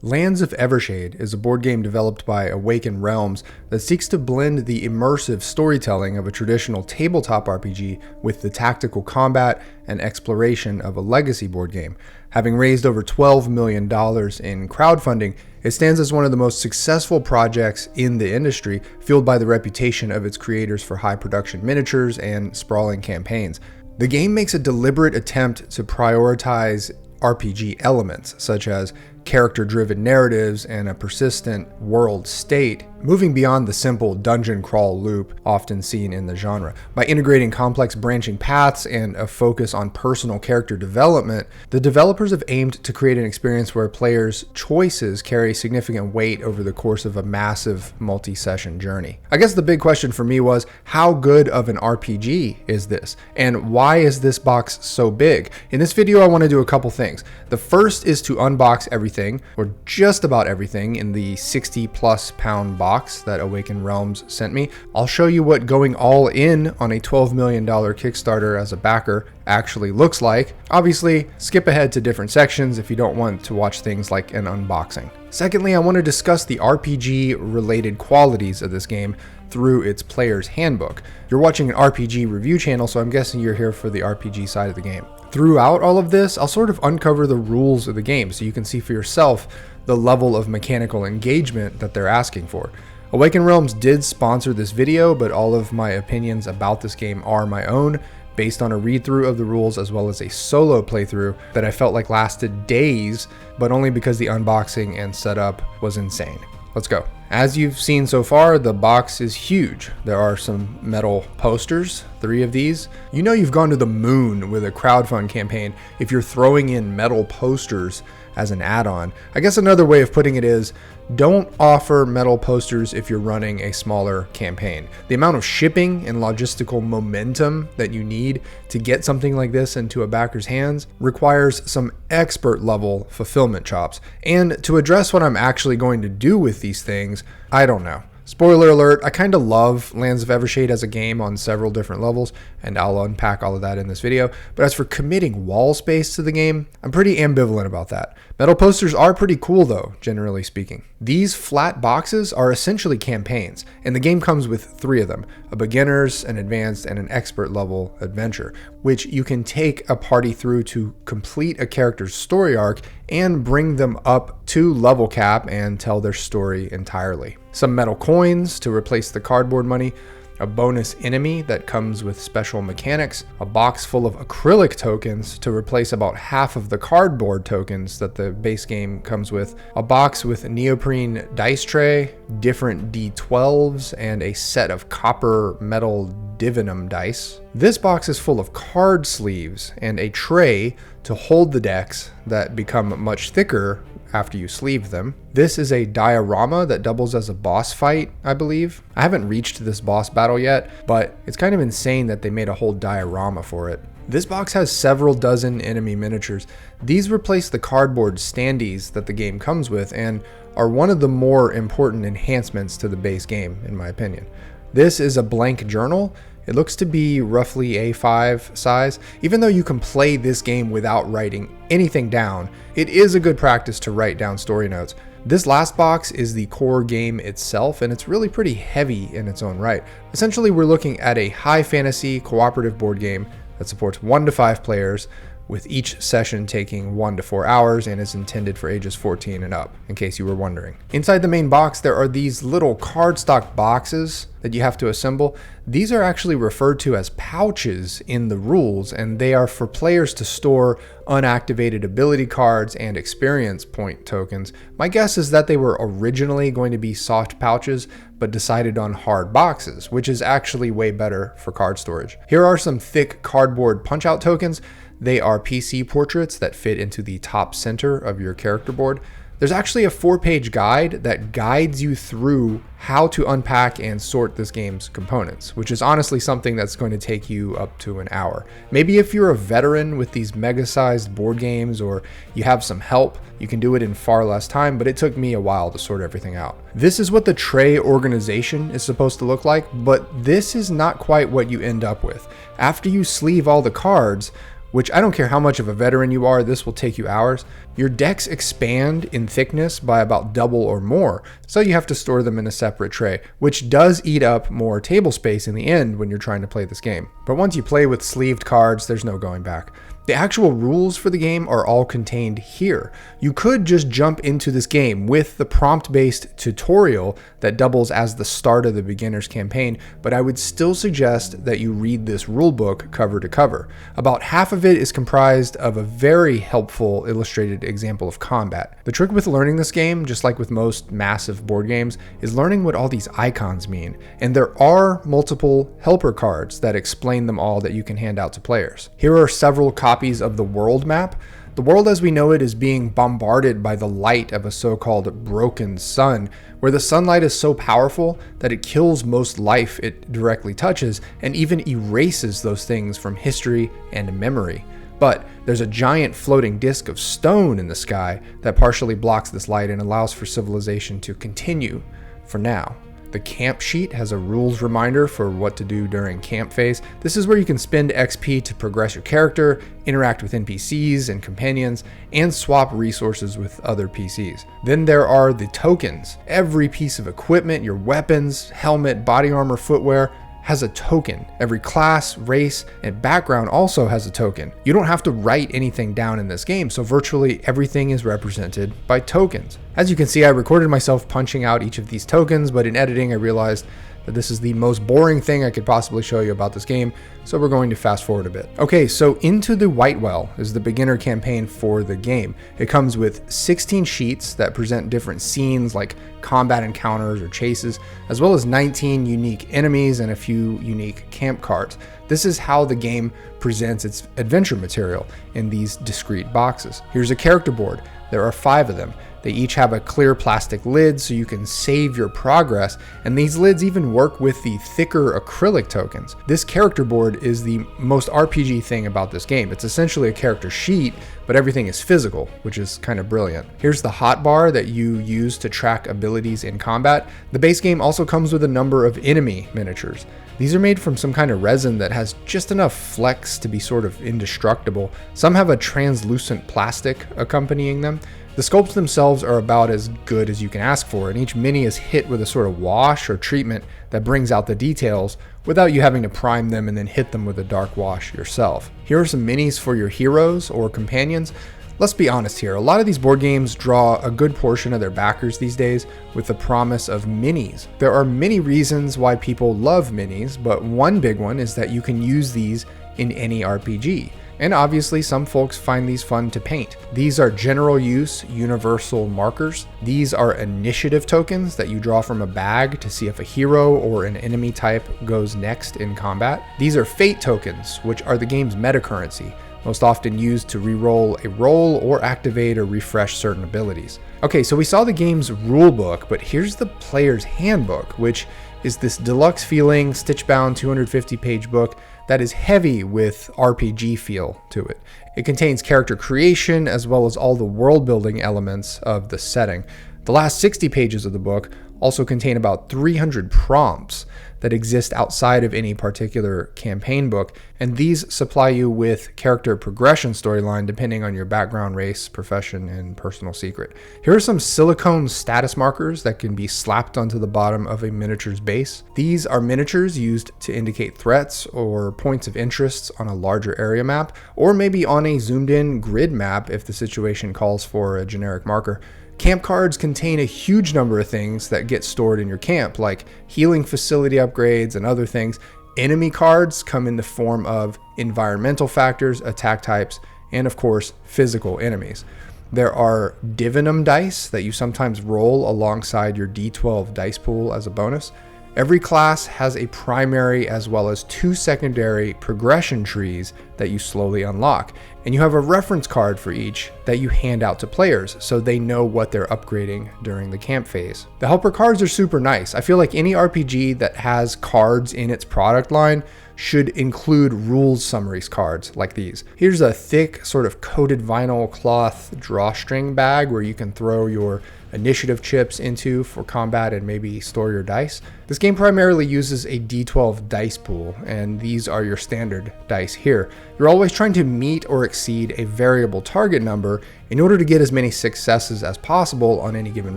Lands of Evershade is a board game developed by Awaken Realms that seeks to blend the immersive storytelling of a traditional tabletop RPG with the tactical combat and exploration of a legacy board game. Having raised over $12 million in crowdfunding, it stands as one of the most successful projects in the industry, fueled by the reputation of its creators for high production miniatures and sprawling campaigns. The game makes a deliberate attempt to prioritize RPG elements, such as character-driven narratives and a persistent world state, moving beyond the simple dungeon crawl loop often seen in the genre. By integrating complex branching paths and a focus on personal character development, the developers have aimed to create an experience where players' choices carry significant weight over the course of a massive multi-session journey. I guess the big question for me was, how good of an RPG is this? And why is this box so big? In this video, I want to do a couple things. The first is to unbox everything, or just about everything, in the 60+ pound box that Awaken Realms sent me. I'll show you what going all in on a $12 million Kickstarter as a backer actually looks like. Obviously, skip ahead to different sections if you don't want to watch things like an unboxing. Secondly, I want to discuss the RPG related qualities of this game through its player's handbook. You're watching an RPG review channel, so I'm guessing you're here for the RPG side of the game. Throughout all of this, I'll sort of uncover the rules of the game so you can see for yourself the level of mechanical engagement that they're asking for. Awaken Realms did sponsor this video, but all of my opinions about this game are my own, based on a read-through of the rules as well as a solo playthrough that I felt like lasted days, but only because the unboxing and setup was insane. Let's go. As you've seen so far, the box is huge. There are some metal posters, 3 of these. You know you've gone to the moon with a crowdfund campaign if you're throwing in metal posters as an add-on. I guess another way of putting it is, don't offer metal posters if you're running a smaller campaign. The amount of shipping and logistical momentum that you need to get something like this into a backer's hands requires some expert level fulfillment chops. And to address what I'm actually going to do with these things, I don't know. Spoiler alert, I kind of love Lands of Evershade as a game on several different levels, and I'll unpack all of that in this video. But as for committing wall space to the game, I'm pretty ambivalent about that. Metal posters are pretty cool though, generally speaking. These flat boxes are essentially campaigns, and the game comes with 3 of them: a beginner's, an advanced, and an expert level adventure, which you can take a party through to complete a character's story arc and bring them up to level cap and tell their story entirely. Some metal coins to replace the cardboard money, a bonus enemy that comes with special mechanics, a box full of acrylic tokens to replace about half of the cardboard tokens that the base game comes with, a box with a neoprene dice tray, different D12s, and a set of copper metal divinum dice. This box is full of card sleeves and a tray to hold the decks that become much thicker after you sleeve them. This is a diorama that doubles as a boss fight, I believe. I haven't reached this boss battle yet, but it's kind of insane that they made a whole diorama for it. This box has several dozen enemy miniatures. These replace the cardboard standees that the game comes with and are one of the more important enhancements to the base game, in my opinion. This is a blank journal. It looks to be roughly A5 size. Even though you can play this game without writing anything down, it is a good practice to write down story notes. This last box is the core game itself, and it's really pretty heavy in its own right. Essentially, we're looking at a high fantasy cooperative board game that supports 1 to 5 players, with each session taking 1 to 4 hours and is intended for ages 14 and up, in case you were wondering. Inside the main box, there are these little cardstock boxes that you have to assemble. These are actually referred to as pouches in the rules, and they are for players to store unactivated ability cards and experience point tokens. My guess is that they were originally going to be soft pouches, but decided on hard boxes, which is actually way better for card storage. Here are some thick cardboard punch-out tokens. They are PC portraits that fit into the top center of your character board. There's actually a 4-page guide that guides you through how to unpack and sort this game's components, which is honestly something that's going to take you up to an hour. Maybe if you're a veteran with these mega-sized board games or you have some help, you can do it in far less time, but it took me a while to sort everything out. This is what the tray organization is supposed to look like, but this is not quite what you end up with. After you sleeve all the cards, which I don't care how much of a veteran you are, this will take you hours. Your decks expand in thickness by about double or more, so you have to store them in a separate tray, which does eat up more table space in the end when you're trying to play this game. But once you play with sleeved cards, there's no going back. The actual rules for the game are all contained here. You could just jump into this game with the prompt-based tutorial that doubles as the start of the beginner's campaign, but I would still suggest that you read this rulebook cover to cover. About half of it is comprised of a very helpful illustrated example of combat. The trick with learning this game, just like with most massive board games, is learning what all these icons mean, and there are multiple helper cards that explain them all that you can hand out to players. Here are several copies of the world map. The world as we know it is being bombarded by the light of a so-called broken sun, where the sunlight is so powerful that it kills most life it directly touches and even erases those things from history and memory. But there's a giant floating disk of stone in the sky that partially blocks this light and allows for civilization to continue for now. The camp sheet has a rules reminder for what to do during camp phase. This is where you can spend XP to progress your character, interact with NPCs and companions, and swap resources with other PCs. Then there are the tokens. Every piece of equipment, your weapons, helmet, body armor, footwear, has a token. Every class, race, and background also has a token. You don't have to write anything down in this game, so virtually everything is represented by tokens. As you can see, I recorded myself punching out each of these tokens, but in editing I realized that this is the most boring thing I could possibly show you about this game, so we're going to fast forward a bit. Okay, so Into the Whitewell is the beginner campaign for the game. It comes with 16 sheets that present different scenes like combat encounters or chases, as well as 19 unique enemies and a few unique camp cards. This is how the game presents its adventure material in these discrete boxes. Here's a character board. There are 5 of them. They each have a clear plastic lid so you can save your progress, and these lids even work with the thicker acrylic tokens. This character board is the most RPG thing about this game. It's essentially a character sheet, but everything is physical, which is kind of brilliant. Here's the hotbar that you use to track abilities in combat. The base game also comes with a number of enemy miniatures. These are made from some kind of resin that has just enough flex to be sort of indestructible. Some have a translucent plastic accompanying them. The sculpts themselves are about as good as you can ask for, and each mini is hit with a sort of wash or treatment that brings out the details without you having to prime them and then hit them with a dark wash yourself. Here are some minis for your heroes or companions. Let's be honest here, a lot of these board games draw a good portion of their backers these days with the promise of minis. There are many reasons why people love minis, but one big one is that you can use these in any RPG. And obviously some folks find these fun to paint. These are general use universal markers. These are initiative tokens that you draw from a bag to see if a hero or an enemy type goes next in combat. These are fate tokens, which are the game's meta currency, most often used to re-roll a roll or activate or refresh certain abilities. Okay, so we saw the game's rulebook, but here's the player's handbook, which is this deluxe feeling, stitch-bound 250-page book that is heavy with RPG feel to it. It contains character creation as well as all the world-building elements of the setting. The last 60 pages of the book also contain about 300 prompts that exist outside of any particular campaign book, and these supply you with character progression storyline depending on your background, race, profession, and personal secret. Here are some silicone status markers that can be slapped onto the bottom of a miniature's base. These are miniatures used to indicate threats or points of interest on a larger area map, or maybe on a zoomed in grid map if the situation calls for a generic marker. Camp cards contain a huge number of things that get stored in your camp, like healing facility upgrades and other things. Enemy cards come in the form of environmental factors, attack types, and of course, physical enemies. There are divinum dice that you sometimes roll alongside your D12 dice pool as a bonus. Every class has a primary as well as 2 secondary progression trees that you slowly unlock, and you have a reference card for each that you hand out to players so they know what they're upgrading during the camp phase. The helper cards are super nice. I feel like any RPG that has cards in its product line should include rules summaries cards like these. Here's a thick sort of coated vinyl cloth drawstring bag where you can throw your initiative chips into for combat and maybe store your dice. This game primarily uses a D12 dice pool, and these are your standard dice here. You're always trying to meet or exceed a variable target number in order to get as many successes as possible on any given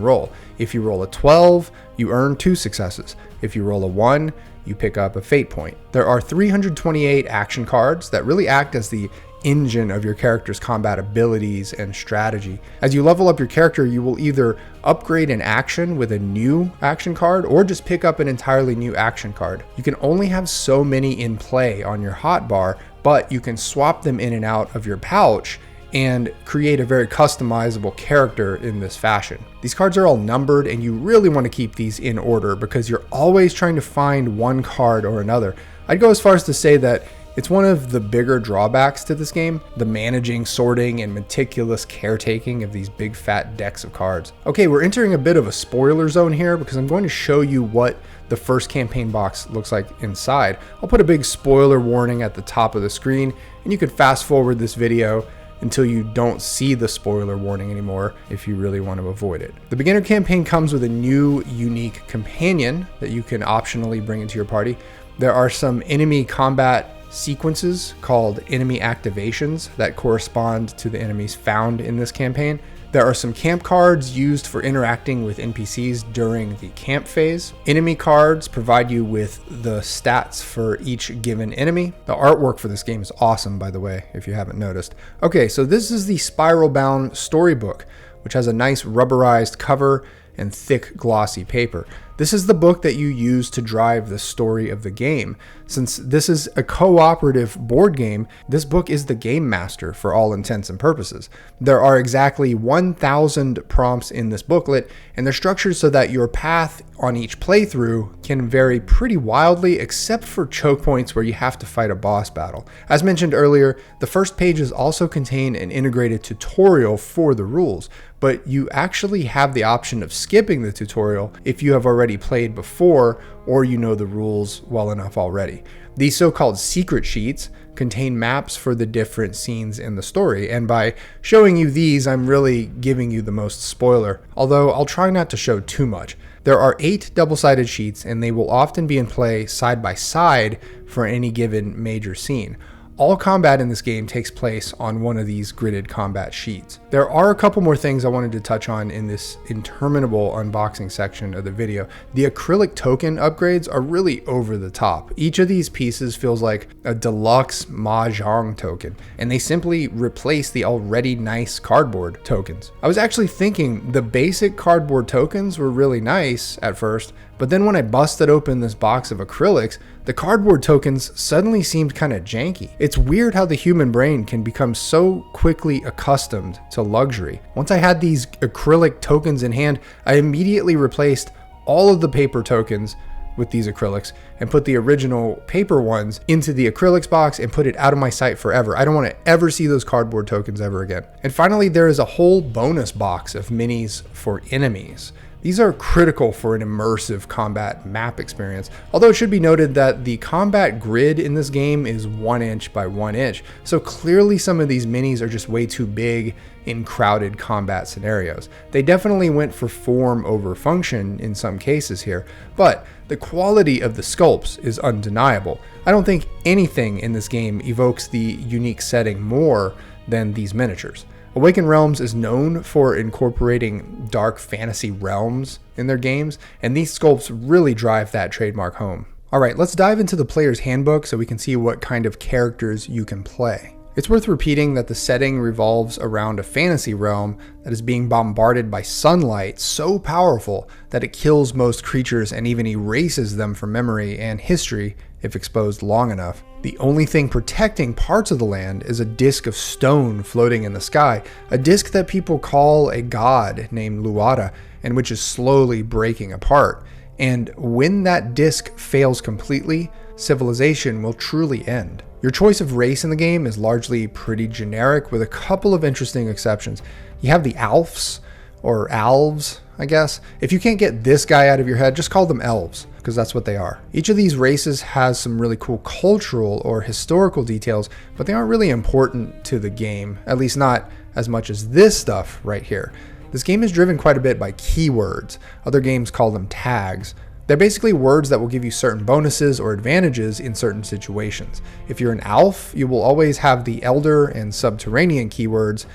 roll. If you roll a 12, you earn 2 successes. If you roll a 1, you pick up a fate point. There are 328 action cards that really act as the engine of your character's combat abilities and strategy. As you level up your character, you will either upgrade an action with a new action card or just pick up an entirely new action card. You can only have so many in play on your hotbar, but you can swap them in and out of your pouch and create a very customizable character in this fashion. These cards are all numbered, and you really want to keep these in order because you're always trying to find one card or another. I'd go as far as to say that it's one of the bigger drawbacks to this game, the managing, sorting, and meticulous caretaking of these big fat decks of cards. Okay, we're entering a bit of a spoiler zone here because I'm going to show you what the first campaign box looks like inside. I'll put a big spoiler warning at the top of the screen, and you could fast forward this video until you don't see the spoiler warning anymore if you really want to avoid it. The beginner campaign comes with a new unique companion that you can optionally bring into your party. There are some enemy combat sequences called enemy activations that correspond to the enemies found in this campaign. There are some camp cards used for interacting with NPCs during the camp phase. Enemy cards provide you with the stats for each given enemy. The artwork for this game is awesome, by the way, if you haven't noticed. Okay, so this is the spiral-bound storybook, which has a nice rubberized cover and thick glossy paper. This is the book that you use to drive the story of the game. Since this is a cooperative board game, this book is the game master for all intents and purposes. There are exactly 1,000 prompts in this booklet, and they're structured so that your path on each playthrough can vary pretty wildly, except for choke points where you have to fight a boss battle. As mentioned earlier, the first pages also contain an integrated tutorial for the rules, but you actually have the option of skipping the tutorial if you have already played before or you know the rules well enough already. These so-called secret sheets contain maps for the different scenes in the story, and by showing you these, I'm really giving you the most spoiler, although I'll try not to show too much. There are 8 double-sided sheets, and they will often be in play side by side for any given major scene. All combat in this game takes place on one of these gridded combat sheets. There are a couple more things I wanted to touch on in this interminable unboxing section of the video. The acrylic token upgrades are really over the top. Each of these pieces feels like a deluxe mahjong token, and they simply replace the already nice cardboard tokens. I was actually thinking the basic cardboard tokens were really nice at first, but then when I busted open this box of acrylics, the cardboard tokens suddenly seemed kind of janky. It's weird how the human brain can become so quickly accustomed to luxury. Once I had these acrylic tokens in hand, I immediately replaced all of the paper tokens with these acrylics and put the original paper ones into the acrylics box and put it out of my sight forever. I don't want to ever see those cardboard tokens ever again. And finally, there is a whole bonus box of minis for enemies. These are critical for an immersive combat map experience, although it should be noted that the combat grid in this game is 1 inch by 1 inch, so clearly some of these minis are just way too big in crowded combat scenarios. They definitely went for form over function in some cases here, but the quality of the sculpts is undeniable. I don't think anything in this game evokes the unique setting more than these miniatures. Awaken Realms is known for incorporating dark fantasy realms in their games, and these sculpts really drive that trademark home. Alright, let's dive into the player's handbook so we can see what kind of characters you can play. It's worth repeating that the setting revolves around a fantasy realm that is being bombarded by sunlight so powerful that it kills most creatures and even erases them from memory and history if exposed long enough. The only thing protecting parts of the land is a disk of stone floating in the sky, a disk that people call a god named Luada, and which is slowly breaking apart. And when that disk fails completely, civilization will truly end. Your choice of race in the game is largely pretty generic, with a couple of interesting exceptions. You have the Alfs, or Alves, I guess. If you can't get this guy out of your head, just call them elves, because that's what they are. Each of these races has some really cool cultural or historical details, but they aren't really important to the game, at least not as much as this stuff right here. This game is driven quite a bit by keywords. Other games call them tags. They're basically words that will give you certain bonuses or advantages in certain situations. If you're an elf, you will always have the elder and subterranean keywords,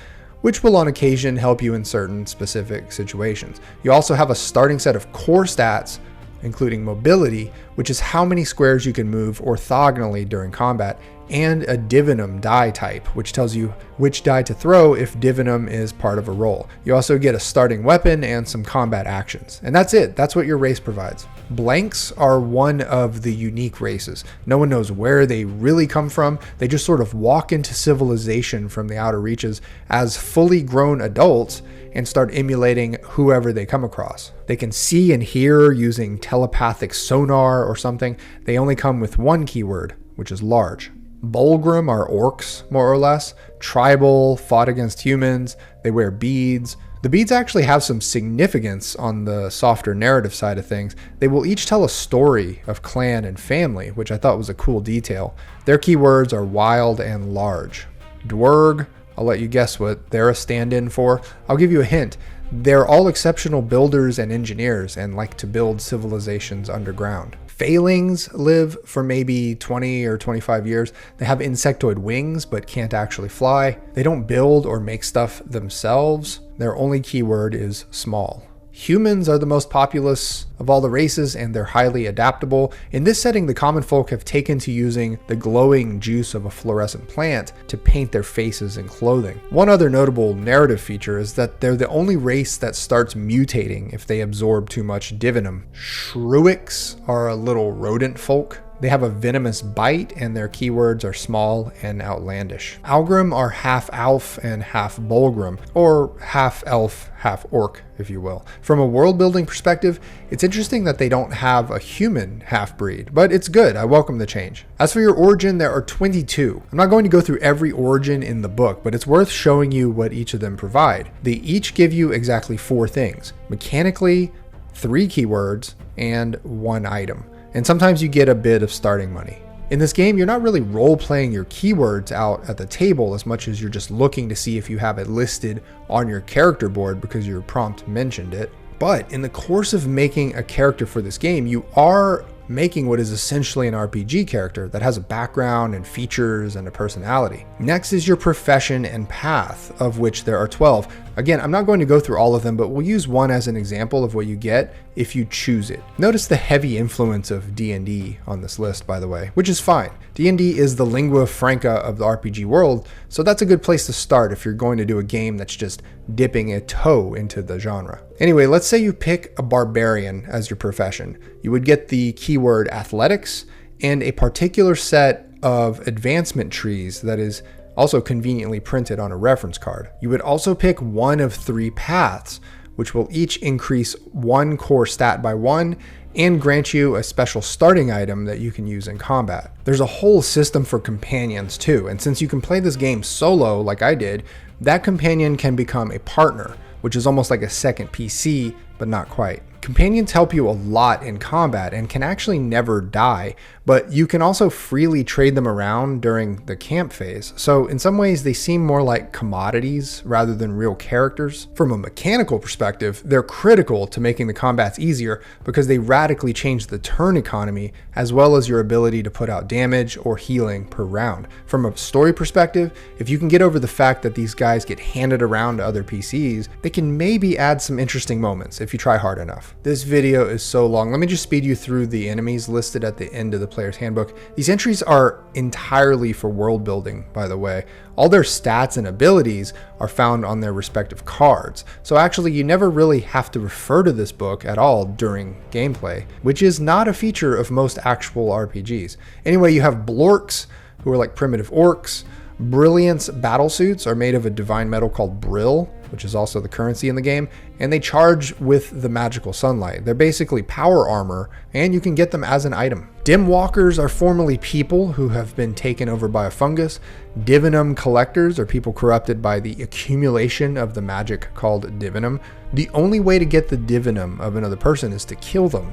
which will on occasion help you in certain specific situations. You also have a starting set of core stats, including mobility, which is how many squares you can move orthogonally during combat, and a divinum die type, which tells you which die to throw if divinum is part of a roll. You also get a starting weapon and some combat actions. And that's it. That's what your race provides. Blanks are one of the unique races. No one knows where they really come from. They just sort of walk into civilization from the outer reaches as fully grown adults and start emulating whoever they come across. They can see and hear using telepathic sonar or something. They only come with one keyword, which is large. Bulgrim are orcs, more or less. Tribal, fought against humans. They wear beads. The beads actually have some significance on the softer narrative side of things. They will each tell a story of clan and family, which I thought was a cool detail. Their keywords are wild and large. Dwerg, I'll let you guess what they're a stand-in for. I'll give you a hint. They're all exceptional builders and engineers and like to build civilizations underground. Failings live for maybe 20 or 25 years. They have insectoid wings but can't actually fly. They don't build or make stuff themselves. Their only keyword is small. Humans are the most populous of all the races and they're highly adaptable. In this setting, the common folk have taken to using the glowing juice of a fluorescent plant to paint their faces and clothing. One other notable narrative feature is that they're the only race that starts mutating if they absorb too much divinum. Shruiks are a little rodent folk. They have a venomous bite and their keywords are small and outlandish. Algrim are half elf and half Bulgrim, or half elf, half orc, if you will. From a world building perspective, it's interesting that they don't have a human half-breed, but it's good. I welcome the change. As for your origin, there are 22. I'm not going to go through every origin in the book, but it's worth showing you what each of them provide. They each give you exactly 4 things. Mechanically, 3 keywords, and 1 item. And sometimes you get a bit of starting money. In this game, you're not really role-playing your keywords out at the table as much as you're just looking to see if you have it listed on your character board because your prompt mentioned it. But in the course of making a character for this game, you are making what is essentially an RPG character that has a background and features and a personality. Next is your profession and path, of which there are 12. Again, I'm not going to go through all of them, but we'll use one as an example of what you get if you choose it. Notice the heavy influence of D&D on this list, by the way, which is fine. D&D is the lingua franca of the RPG world, so that's a good place to start if you're going to do a game that's just dipping a toe into the genre. Anyway, let's say you pick a barbarian as your profession. You would get the keyword athletics and a particular set of advancement trees that is also conveniently printed on a reference card. You would also pick one of 3 paths, which will each increase 1 core stat by 1 and grant you a special starting item that you can use in combat. There's a whole system for companions too, and since you can play this game solo like I did, that companion can become a partner, which is almost like a second PC, but not quite. Companions help you a lot in combat and can actually never die, but you can also freely trade them around during the camp phase. So in some ways they seem more like commodities rather than real characters. From a mechanical perspective, they're critical to making the combats easier because they radically change the turn economy as well as your ability to put out damage or healing per round. From a story perspective, if you can get over the fact that these guys get handed around to other PCs, they can maybe add some interesting moments if you try hard enough. This video is so long. Let me just speed you through the enemies listed at the end of the player's handbook. These entries are entirely for world building, by the way. All their stats and abilities are found on their respective cards. So actually, you never really have to refer to this book at all during gameplay, which is not a feature of most actual RPGs. Anyway, you have blorks, who are like primitive orcs. Brilliance battlesuits are made of a divine metal called Brill, which is also the currency in the game, and they charge with the magical sunlight. They're basically power armor, and you can get them as an item. Dim walkers are formerly people who have been taken over by a fungus. Divinum collectors are people corrupted by the accumulation of the magic called divinum. The only way to get the divinum of another person is to kill them.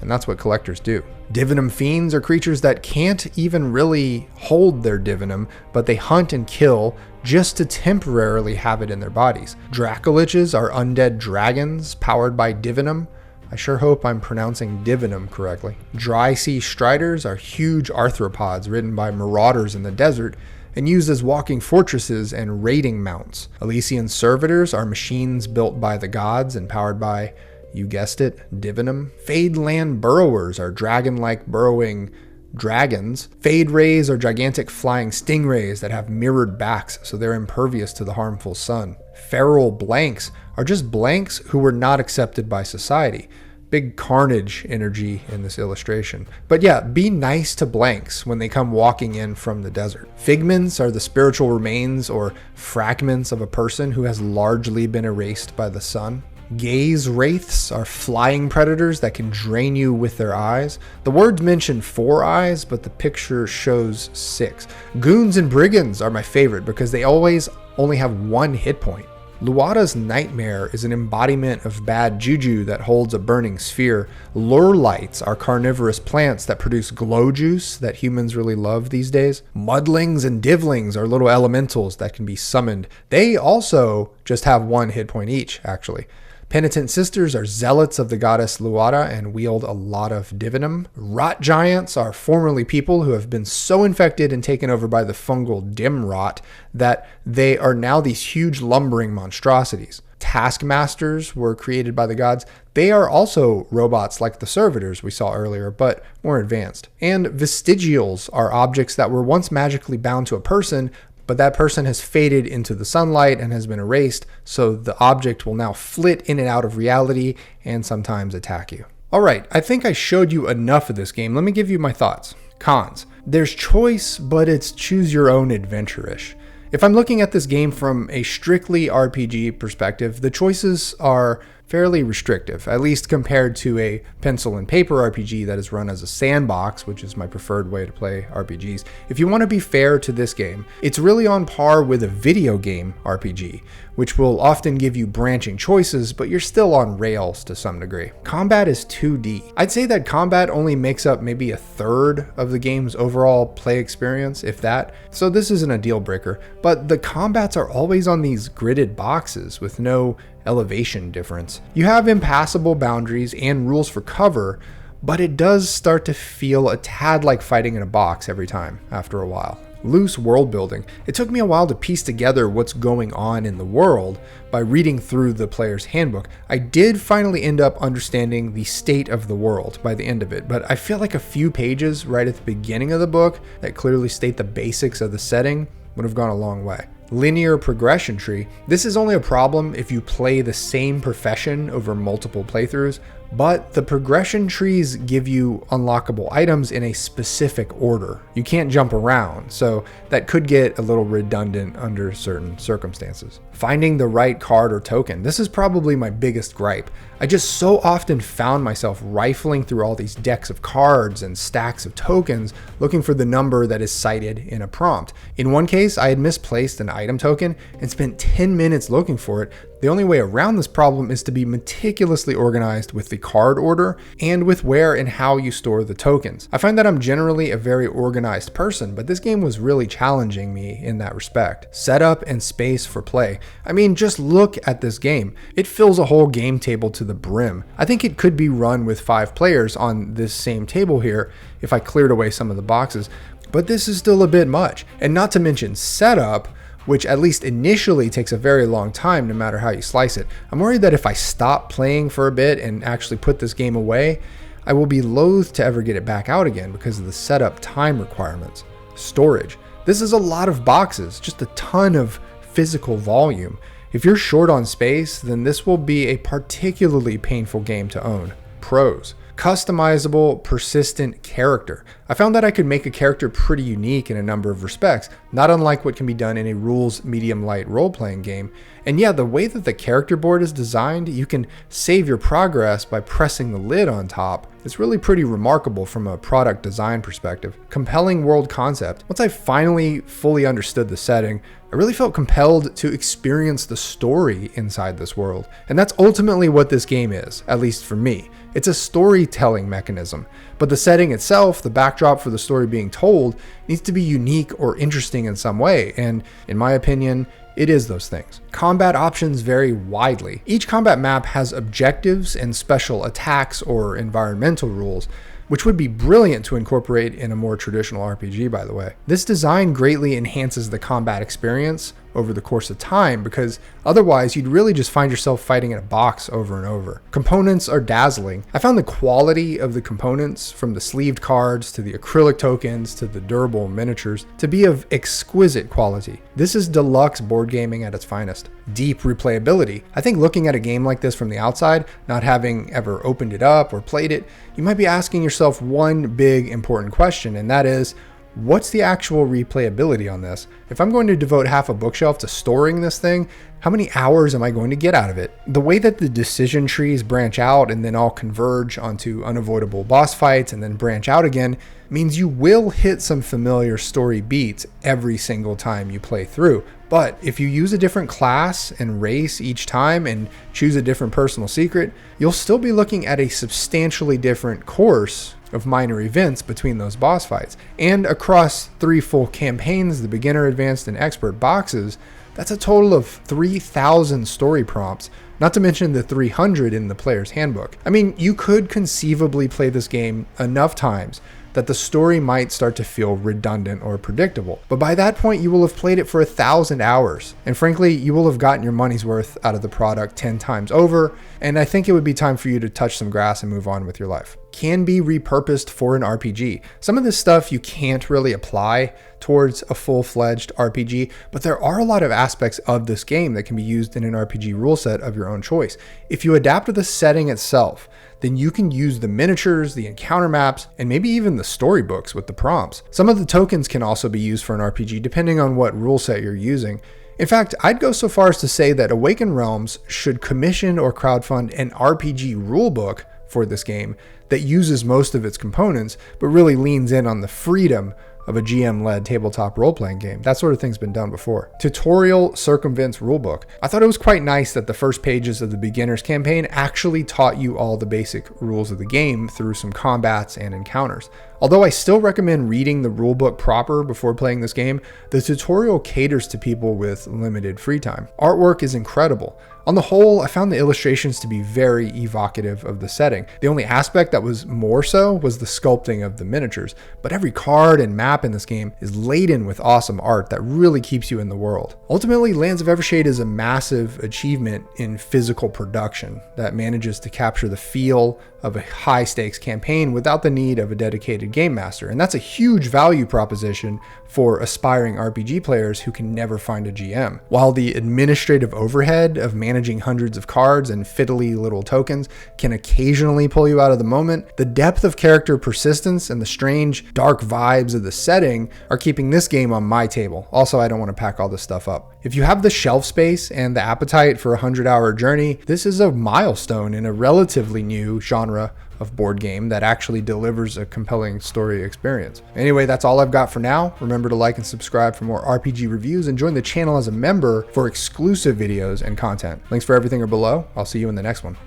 and that's what collectors do. Divinum fiends are creatures that can't even really hold their divinum, but they hunt and kill just to temporarily have it in their bodies. Dracoliches are undead dragons powered by divinum. I sure hope I'm pronouncing divinum correctly. Dry sea striders are huge arthropods ridden by marauders in the desert and used as walking fortresses and raiding mounts. Elysian servitors are machines built by the gods and powered by, you guessed it, divinum. Fade land burrowers are dragon-like burrowing dragons. Fade rays are gigantic flying stingrays that have mirrored backs, so they're impervious to the harmful sun. Feral blanks are just blanks who were not accepted by society. Big carnage energy in this illustration. But yeah, be nice to blanks when they come walking in from the desert. Figments are the spiritual remains or fragments of a person who has largely been erased by the sun. Gaze wraiths are flying predators that can drain you with their eyes. The words mention 4 eyes, but the picture shows 6. Goons and brigands are my favorite because they always only have 1 hit point. Luada's nightmare is an embodiment of bad juju that holds a burning sphere. Lurlights are carnivorous plants that produce glow juice that humans really love these days. Mudlings and divlings are little elementals that can be summoned. They also just have 1 hit point each, actually. Penitent sisters are zealots of the goddess Luada and wield a lot of divinum. Rot giants are formerly people who have been so infected and taken over by the fungal dim rot that they are now these huge lumbering monstrosities. Taskmasters were created by the gods. They are also robots like the servitors we saw earlier, but more advanced. And vestigials are objects that were once magically bound to a person, but that person has faded into the sunlight and has been erased, so the object will now flit in and out of reality and sometimes attack you. Alright, I think I showed you enough of this game. Let me give you my thoughts. Cons. There's choice, but it's choose your own adventure-ish. If I'm looking at this game from a strictly RPG perspective, the choices are fairly restrictive, at least compared to a pencil and paper RPG that is run as a sandbox, which is my preferred way to play RPGs. If you want to be fair to this game, it's really on par with a video game RPG, which will often give you branching choices, but you're still on rails to some degree. Combat is 2D. I'd say that combat only makes up maybe 1/3 of the game's overall play experience, if that, so this isn't a deal breaker, but the combats are always on these gridded boxes with no elevation difference. You have impassable boundaries and rules for cover, but it does start to feel a tad like fighting in a box every time after a while. Loose world building. It took me a while to piece together what's going on in the world by reading through the player's handbook. I did finally end up understanding the state of the world by the end of it, but I feel like a few pages right at the beginning of the book that clearly state the basics of the setting would have gone a long way. Linear progression tree. This is only a problem if you play the same profession over multiple playthroughs, but the progression trees give you unlockable items in a specific order. You can't jump around, so that could get a little redundant under certain circumstances. Finding the right card or token. This is probably my biggest gripe. I just so often found myself rifling through all these decks of cards and stacks of tokens looking for the number that is cited in a prompt. In one case, I had misplaced an item token and spent 10 minutes looking for it. The only way around this problem is to be meticulously organized with the card order and with where and how you store the tokens. I find that I'm generally a very organized person, but this game was really challenging me in that respect. Setup and space for play. I mean, just look at this game. It fills a whole game table to the brim. I think it could be run with 5 players on this same table here if I cleared away some of the boxes, but this is still a bit much. And not to mention setup, which at least initially takes a very long time no matter how you slice it. I'm worried that if I stop playing for a bit and actually put this game away, I will be loath to ever get it back out again because of the setup time requirements. Storage. This is a lot of boxes, just a ton of physical volume. If you're short on space, then this will be a particularly painful game to own. Pros. Customizable, persistent character. I found that I could make a character pretty unique in a number of respects, not unlike what can be done in a rules medium-light role-playing game. And yeah, the way that the character board is designed, you can save your progress by pressing the lid on top. It's really pretty remarkable from a product design perspective. Compelling world concept. Once I finally fully understood the setting, I really felt compelled to experience the story inside this world. And that's ultimately what this game is, at least for me. It's a storytelling mechanism, but the setting itself, the backdrop for the story being told, needs to be unique or interesting in some way, and in my opinion, it is those things. Combat options vary widely. Each combat map has objectives and special attacks or environmental rules, which would be brilliant to incorporate in a more traditional RPG, by the way. This design greatly enhances the combat experience over the course of time, because otherwise you'd really just find yourself fighting in a box over and over. Components are dazzling. I found the quality of the components, from the sleeved cards to the acrylic tokens to the durable miniatures, to be of exquisite quality. This is deluxe board gaming at its finest. Deep replayability. I think looking at a game like this from the outside, not having ever opened it up or played it, you might be asking yourself one big important question, and that is, what's the actual replayability on this? If I'm going to devote half a bookshelf to storing this thing, how many hours am I going to get out of it? The way that the decision trees branch out and then all converge onto unavoidable boss fights and then branch out again means you will hit some familiar story beats every single time you play through. But if you use a different class and race each time and choose a different personal secret, you'll still be looking at a substantially different course of minor events between those boss fights. And across 3 full campaigns, the beginner, advanced, and expert boxes, that's a total of 3,000 story prompts, not to mention the 300 in the player's handbook. I mean, you could conceivably play this game enough times that the story might start to feel redundant or predictable. But by that point, you will have played it for 1,000 hours. And frankly, you will have gotten your money's worth out of the product 10 times over. And I think it would be time for you to touch some grass and move on with your life. Can be repurposed for an RPG. Some of this stuff you can't really apply towards a full-fledged RPG, but there are a lot of aspects of this game that can be used in an RPG rule set of your own choice. If you adapt to the setting itself, then you can use the miniatures, the encounter maps, and maybe even the storybooks with the prompts. Some of the tokens can also be used for an RPG depending on what rule set you're using. In fact, I'd go so far as to say that Awaken Realms should commission or crowdfund an RPG rulebook for this game that uses most of its components, but really leans in on the freedom of a GM-led tabletop role-playing game. That sort of thing's been done before. Tutorial circumvents rulebook. I thought it was quite nice that the first pages of the beginner's campaign actually taught you all the basic rules of the game through some combats and encounters. Although I still recommend reading the rulebook proper before playing this game, the tutorial caters to people with limited free time. Artwork is incredible. On the whole, I found the illustrations to be very evocative of the setting. The only aspect that was more so was the sculpting of the miniatures, but every card and map in this game is laden with awesome art that really keeps you in the world. Ultimately, Lands of Evershade is a massive achievement in physical production that manages to capture the feel of a high-stakes campaign without the need of a dedicated game master, and that's a huge value proposition for aspiring RPG players who can never find a GM. While the administrative overhead of managing hundreds of cards and fiddly little tokens can occasionally pull you out of the moment, the depth of character persistence and the strange, dark vibes of the setting are keeping this game on my table. Also, I don't want to pack all this stuff up. If you have the shelf space and the appetite for a 100-hour journey, this is a milestone in a relatively new genre of board game that actually delivers a compelling story experience. Anyway, that's all I've got for now. Remember to like and subscribe for more RPG reviews and join the channel as a member for exclusive videos and content. Links for everything are below. I'll see you in the next one.